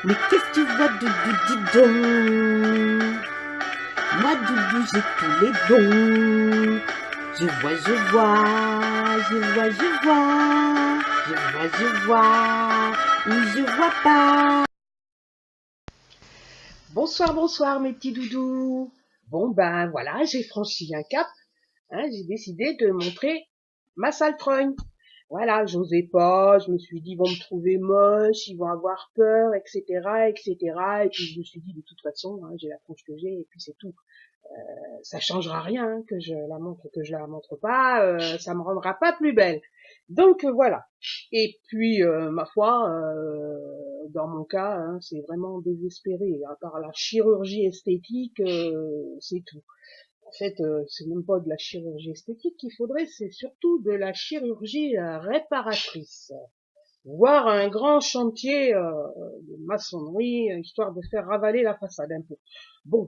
Mais qu'est-ce que tu vois, Doudou, dis donc? Moi, Doudou, j'ai tous les dons. Je vois, je vois, je vois, je vois. Je vois, ou je vois pas. Bonsoir, bonsoir, mes petits doudous. Bon, ben voilà, j'ai franchi un cap. J'ai décidé de montrer ma saltrogne. Voilà, j'osais pas, je me suis dit, ils vont me trouver moche, ils vont avoir peur, etc., etc. Et puis je me suis dit, de toute façon, j'ai la tronche que j'ai, et puis c'est tout. Ça changera rien que je la montre ou que je la montre pas, ça me rendra pas plus belle. Donc voilà. Et puis ma foi, dans mon cas, c'est vraiment désespéré. À part la chirurgie esthétique, c'est tout. En fait, c'est même pas de la chirurgie esthétique qu'il faudrait, c'est surtout de la chirurgie réparatrice. Voire un grand chantier de maçonnerie, histoire de faire ravaler la façade un peu. Bon,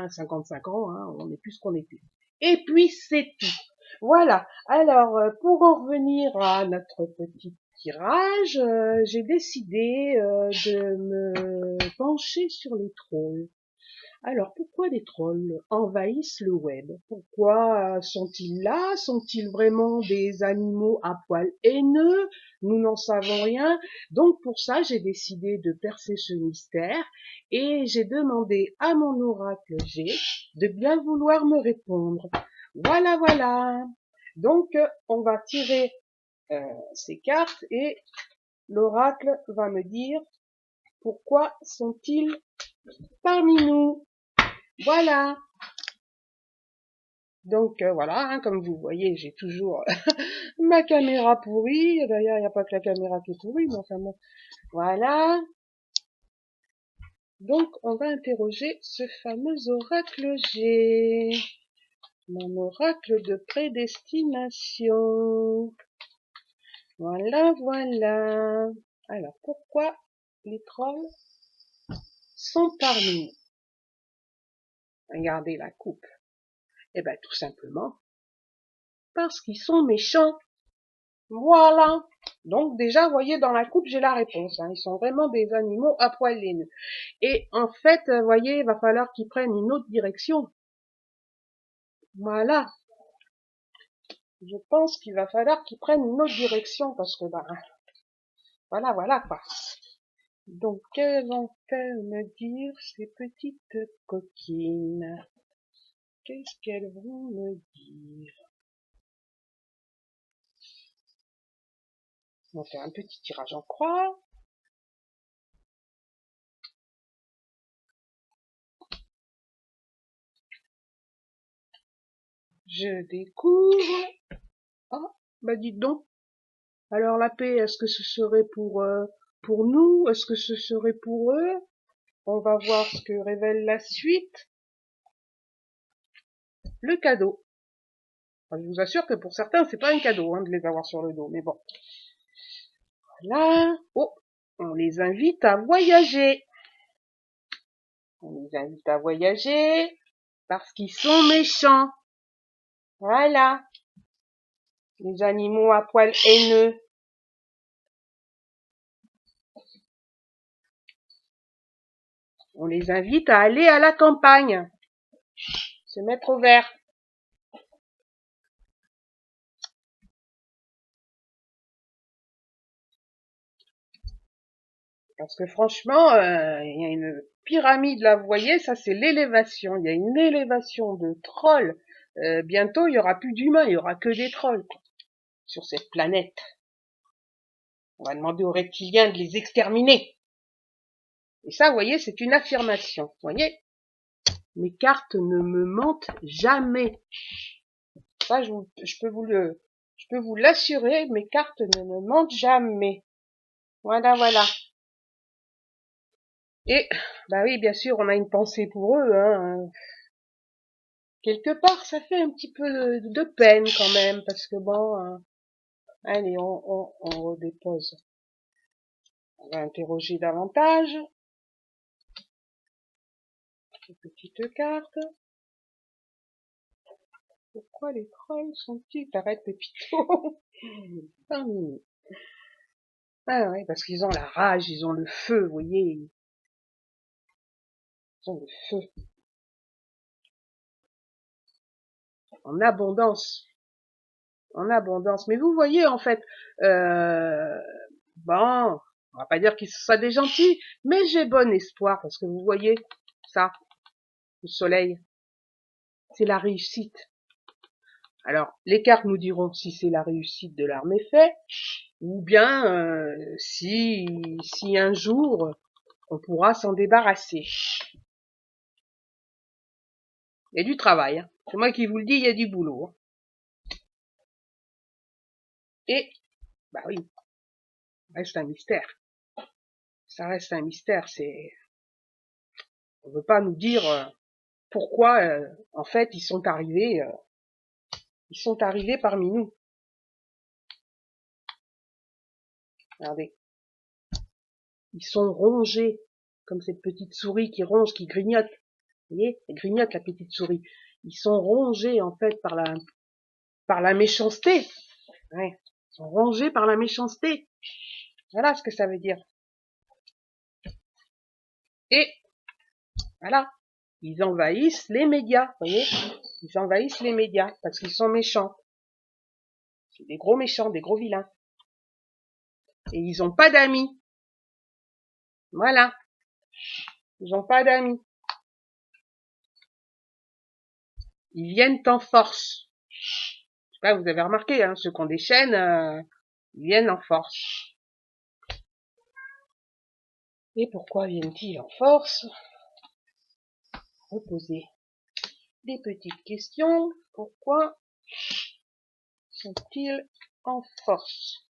55 ans, on n'est plus ce qu'on était. Et puis c'est tout. Voilà. Alors, pour en revenir à notre petit tirage, j'ai décidé de me pencher sur les trolls. Alors, pourquoi les trolls envahissent le web? Pourquoi sont-ils là? Sont-ils vraiment des animaux à poil haineux? Nous n'en savons rien. Donc, pour ça, j'ai décidé de percer ce mystère et j'ai demandé à mon oracle G de bien vouloir me répondre. Voilà, voilà. Donc, on va tirer ces cartes et l'oracle va me dire pourquoi sont-ils parmi nous. Voilà. Donc voilà, comme vous voyez, j'ai toujours ma caméra pourrie. D'ailleurs, il n'y a pas que la caméra qui est pourrie, mais enfin bon. Voilà. Donc, on va interroger ce fameux oracle G. Mon oracle de prédestination. Voilà, voilà. Alors, pourquoi les trolls sont parmi nous? Regardez la coupe. Eh ben, tout simplement parce qu'ils sont méchants. Voilà. Donc déjà, vous voyez, dans la coupe, j'ai la réponse. Ils sont vraiment des animaux à poil laineux. Et en fait, vous voyez, il va falloir qu'ils prennent une autre direction. Voilà. Je pense qu'il va falloir qu'ils prennent une autre direction parce que, voilà, voilà, quoi. Donc, qu'elles vont-elles me dire, ces petites coquines? Qu'est-ce qu'elles vont me dire? On va faire un petit tirage en croix. Je découvre. Oh, bah dites donc. Alors la paix, est-ce que ce serait pour nous? Est-ce que ce serait pour eux? On va voir ce que révèle la suite. Le cadeau. Enfin, je vous assure que pour certains, c'est pas un cadeau de les avoir sur le dos, mais bon. Voilà. Oh, on les invite à voyager. On les invite à voyager parce qu'ils sont méchants. Voilà. Les animaux à poil haineux. On les invite à aller à la campagne. Se mettre au vert. Parce que franchement, il y a une pyramide là, vous voyez, ça c'est l'élévation. Il y a une élévation de trolls. Bientôt, il y aura plus d'humains, il y aura que des trolls sur cette planète. On va demander aux reptiliens de les exterminer. Et ça, vous voyez, c'est une affirmation. Vous voyez, mes cartes ne me mentent jamais. Ça, je peux vous l'assurer, mes cartes ne me mentent jamais. Voilà, voilà. Et, bah oui, bien sûr, on a une pensée pour eux, Quelque part, ça fait un petit peu de peine quand même, parce que bon, allez, on redépose. On va interroger davantage. Ces petites cartes. Pourquoi les trolls sont-ils... Arrête, Pépito. Ah oui, parce qu'ils ont la rage, ils ont le feu, vous voyez. sont le feu. En abondance. En abondance. Mais vous voyez, en fait, bon, on va pas dire qu'ils soient des gentils, mais j'ai bon espoir, parce que vous voyez, ça, le soleil, c'est la réussite. Alors, les cartes nous diront si c'est la réussite de leur méfait, ou bien si un jour on pourra s'en débarrasser. Il y a du travail, hein. C'est moi qui vous le dis, il y a du boulot. Hein. Et, bah oui, ça reste un mystère. Ça reste un mystère, on veut pas nous dire pourquoi, en fait, ils sont arrivés parmi nous. Regardez. Ils sont rongés, comme cette petite souris qui ronge, qui grignote. Vous voyez, elle grignote la petite souris. Ils sont rongés, en fait, par la méchanceté. Ouais. Ils sont rongés par la méchanceté. Voilà ce que ça veut dire. Et, voilà. Ils envahissent les médias, vous voyez. Ils envahissent les médias, parce qu'ils sont méchants. C'est des gros méchants, des gros vilains. Et ils ont pas d'amis. Voilà. Ils ont pas d'amis. Ils viennent en force. Je sais pas, vous avez remarqué, hein, ceux qui ont des chaînes, ils viennent en force. Et pourquoi viennent-ils en force? Reposer des petites questions. Pourquoi sont-ils en force?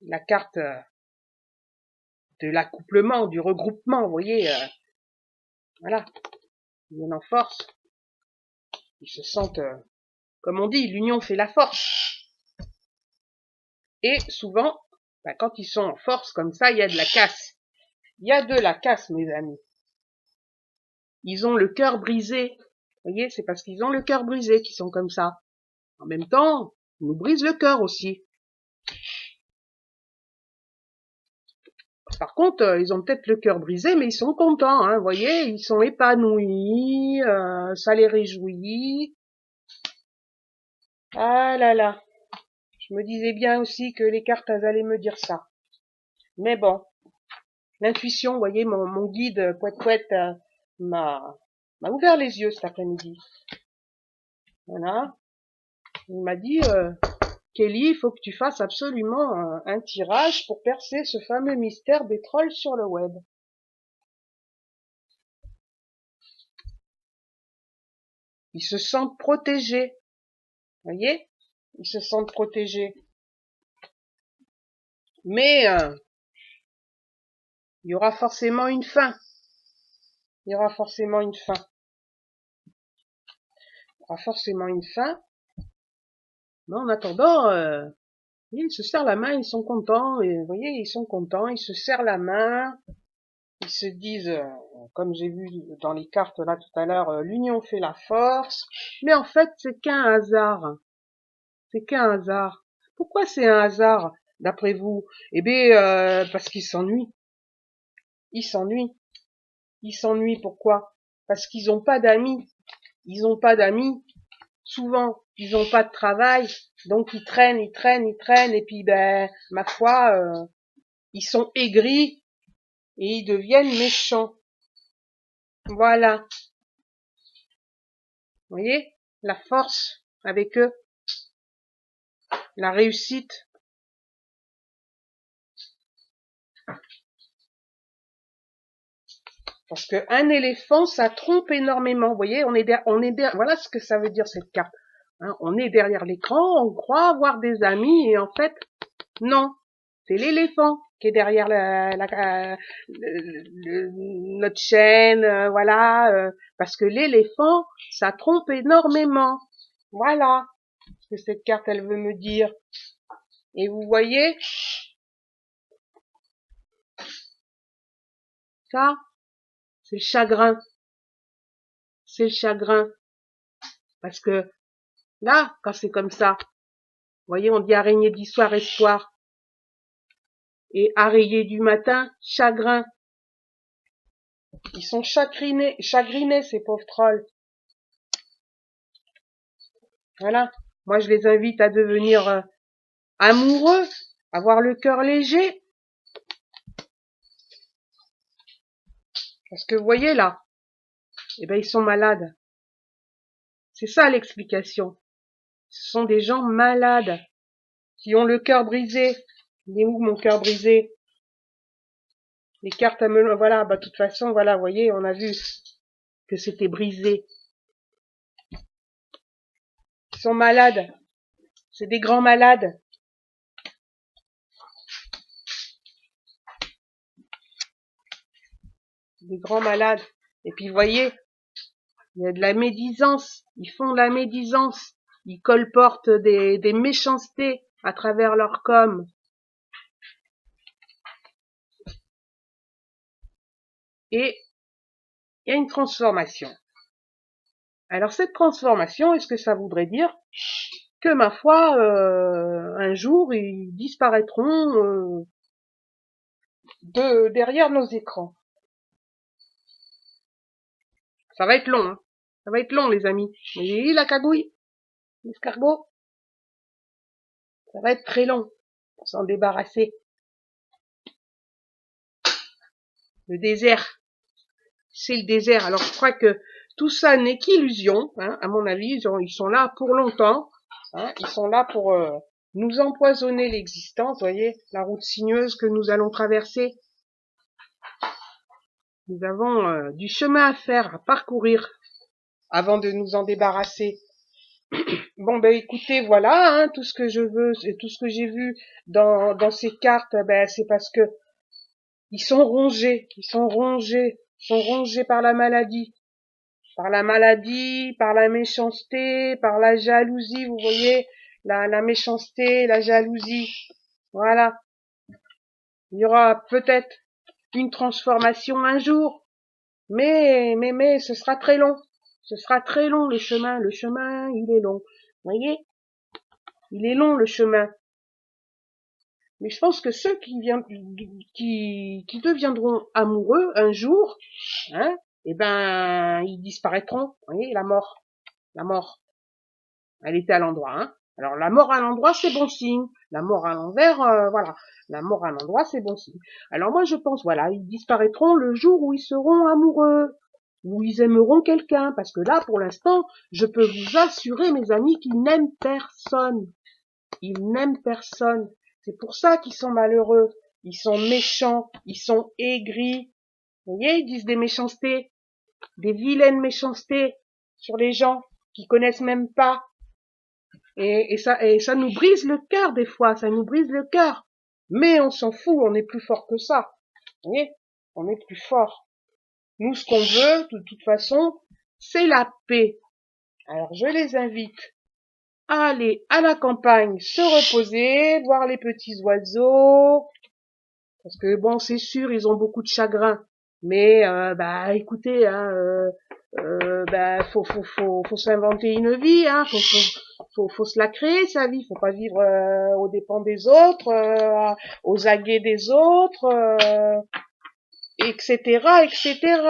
La carte de l'accouplement, du regroupement, vous voyez, voilà, ils viennent en force. Ils se sentent, comme on dit, l'union fait la force. Et souvent, quand ils sont en force comme ça, il y a de la casse. Il y a de la casse, mes amis. Ils ont le cœur brisé. Vous voyez, c'est parce qu'ils ont le cœur brisé qu'ils sont comme ça. En même temps, ils nous brisent le cœur aussi. Par contre, ils ont peut-être le cœur brisé, mais ils sont contents, hein, vous voyez, ils sont épanouis, ça les réjouit. Ah là là, je me disais bien aussi que les cartes, elles allaient me dire ça. Mais bon, l'intuition, vous voyez, mon guide Pouet m'a ouvert les yeux cet après-midi. Voilà, il m'a dit, Kelly, il faut que tu fasses absolument un tirage pour percer ce fameux mystère des trolls sur le web. Ils se sentent protégés. Voyez, ils se sentent protégés. Mais il y aura forcément une fin. Il y aura forcément une fin. Il y aura forcément une fin. Mais en attendant, ils se serrent la main, ils sont contents. Et vous voyez, ils sont contents, ils se serrent la main. Ils se disent, comme j'ai vu dans les cartes là tout à l'heure, l'union fait la force. Mais en fait, c'est qu'un hasard. C'est qu'un hasard. Pourquoi c'est un hasard, d'après vous? Eh bien, parce qu'ils s'ennuient. Ils s'ennuient. Ils s'ennuient, pourquoi? Parce qu'ils n'ont pas d'amis. Ils n'ont pas d'amis. Souvent, ils n'ont pas de travail. Donc, ils traînent. Et puis, ma foi, ils sont aigris et ils deviennent méchants. Voilà. Vous voyez? La force avec eux. La réussite. Parce que un éléphant, ça trompe énormément. Vous voyez, voilà ce que ça veut dire cette carte. Hein, on est derrière l'écran, on croit avoir des amis et en fait, non. C'est l'éléphant qui est derrière notre chaîne, voilà. Parce que l'éléphant, ça trompe énormément. Voilà ce que cette carte, elle veut me dire. Et vous voyez, ça, c'est le chagrin. C'est le chagrin. Parce que là, quand c'est comme ça, voyez, on dit araignée d'histoire, espoir. Et araignée du matin, chagrin. Ils sont chagrinés, ces pauvres trolls. Voilà. Moi, je les invite à devenir amoureux, avoir le cœur léger. Parce que vous voyez là, eh ben ils sont malades. C'est ça l'explication. Ce sont des gens malades qui ont le cœur brisé. Il est où mon cœur brisé? Les cartes à melon, voilà, bah de toute façon, voilà, vous voyez, on a vu que c'était brisé. Ils sont malades. C'est des grands malades. Des grands malades. Et puis, vous voyez, il y a de la médisance. Ils font de la médisance. Ils colportent des méchancetés à travers leur com. Et il y a une transformation. Alors, cette transformation, est-ce que ça voudrait dire que, ma foi, un jour, ils disparaîtront derrière nos écrans? Ça va être long, hein. Ça va être long, les amis. Mais la cagouille, l'escargot, ça va être très long pour s'en débarrasser. Le désert, c'est le désert. Alors, je crois que tout ça n'est qu'illusion, hein, à mon avis. Ils sont là pour longtemps. Hein, ils sont là pour nous empoisonner l'existence. Vous voyez, la route sinueuse que nous allons traverser. Nous avons du chemin à faire, à parcourir, avant de nous en débarrasser. Bon, ben écoutez, voilà, hein, tout ce que je veux, et tout ce que j'ai vu dans ces cartes, ben c'est parce que ils sont rongés, par la maladie, par la méchanceté, par la jalousie, vous voyez, la méchanceté, la jalousie, voilà. Il y aura peut-être une transformation un jour, mais ce sera très long. Ce sera très long le chemin, il est long. Vous voyez? Il est long le chemin. Mais je pense que ceux qui deviendront amoureux un jour, hein, eh ben, ils disparaîtront. Vous voyez, la mort, elle était à l'endroit, hein. Alors la mort à l'endroit, c'est bon signe. La mort à l'envers, voilà. La mort à l'endroit, c'est bon signe. Alors moi, je pense, voilà, ils disparaîtront le jour où ils seront amoureux, où ils aimeront quelqu'un. Parce que là, pour l'instant, je peux vous assurer, mes amis, qu'ils n'aiment personne. Ils n'aiment personne. C'est pour ça qu'ils sont malheureux. Ils sont méchants. Ils sont aigris. Vous voyez, ils disent des méchancetés, des vilaines méchancetés sur les gens qui connaissent même pas. Et ça nous brise le cœur des fois. Ça nous brise le cœur. Mais on s'en fout. On est plus fort que ça. Vous voyez, on est plus fort. Nous, ce qu'on veut, de toute façon, c'est la paix. Alors, je les invite à aller à la campagne se reposer, voir les petits oiseaux, parce que bon, c'est sûr, ils ont beaucoup de chagrin, mais bah écoutez, hein, bah faut s'inventer une vie, hein, faut se la créer sa vie, faut pas vivre aux dépens des autres, aux aguets des autres, etc., etc.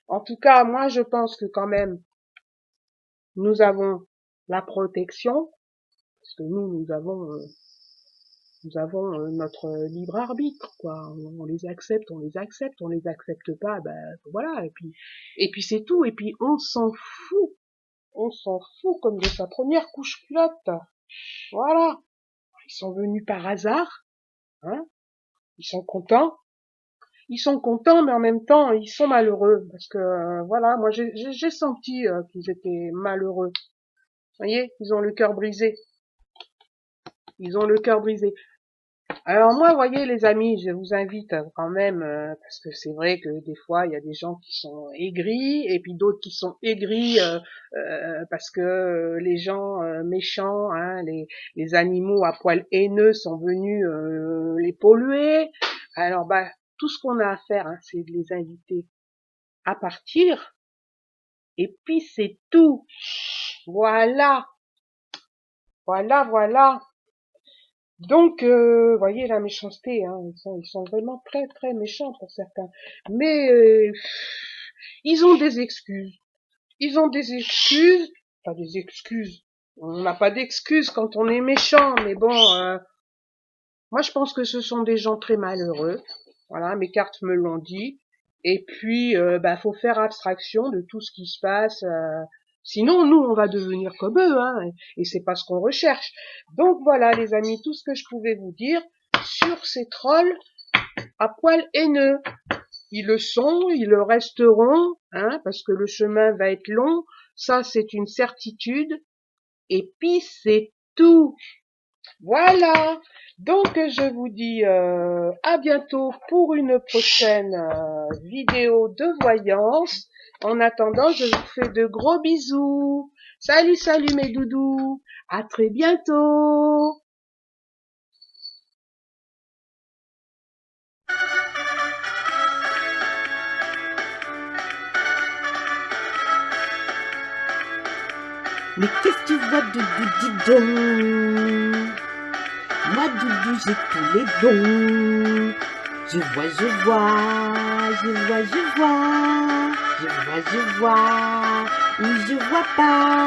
En tout cas, moi je pense que quand même nous avons la protection, parce que nous avons notre libre arbitre, quoi. On les accepte, on les accepte pas, ben voilà. Et puis c'est tout. Et puis on s'en fout comme de sa première couche culotte. Voilà. Ils sont venus par hasard, hein. Ils sont contents, mais en même temps ils sont malheureux parce que voilà. Moi j'ai senti qu'ils étaient malheureux. Vous voyez, ils ont le cœur brisé. Ils ont le cœur brisé. Alors moi, voyez les amis, je vous invite quand même, parce que c'est vrai que des fois, il y a des gens qui sont aigris, et puis d'autres qui sont aigris parce que les gens méchants, hein, les animaux à poil haineux sont venus les polluer. Alors bah, tout ce qu'on a à faire, hein, c'est de les inviter à partir, et puis c'est tout. Voilà, voilà. Donc, voyez la méchanceté, hein, ils sont vraiment très très méchants pour certains. Mais ils ont des excuses. Ils ont des excuses, pas des excuses. On n'a pas d'excuses quand on est méchant, mais bon, moi je pense que ce sont des gens très malheureux. Voilà, mes cartes me l'ont dit. Et puis, faut faire abstraction de tout ce qui se passe. Sinon, nous, on va devenir comme eux, hein, et c'est pas ce qu'on recherche. Donc voilà, les amis, tout ce que je pouvais vous dire sur ces trolls à poil haineux. Ils le sont, ils le resteront, hein, parce que le chemin va être long. Ça, c'est une certitude. Et puis, c'est tout. Voilà. Donc, je vous dis à bientôt pour une prochaine vidéo de voyance. En attendant, je vous fais de gros bisous. Salut, salut mes doudous. À très bientôt. Mais qu'est-ce que tu vois, Doudou, dis donc? Moi, Doudou, j'ai tous les dons. Je vois, je vois, je vois, je vois, je vois, je vois, ou je vois pas.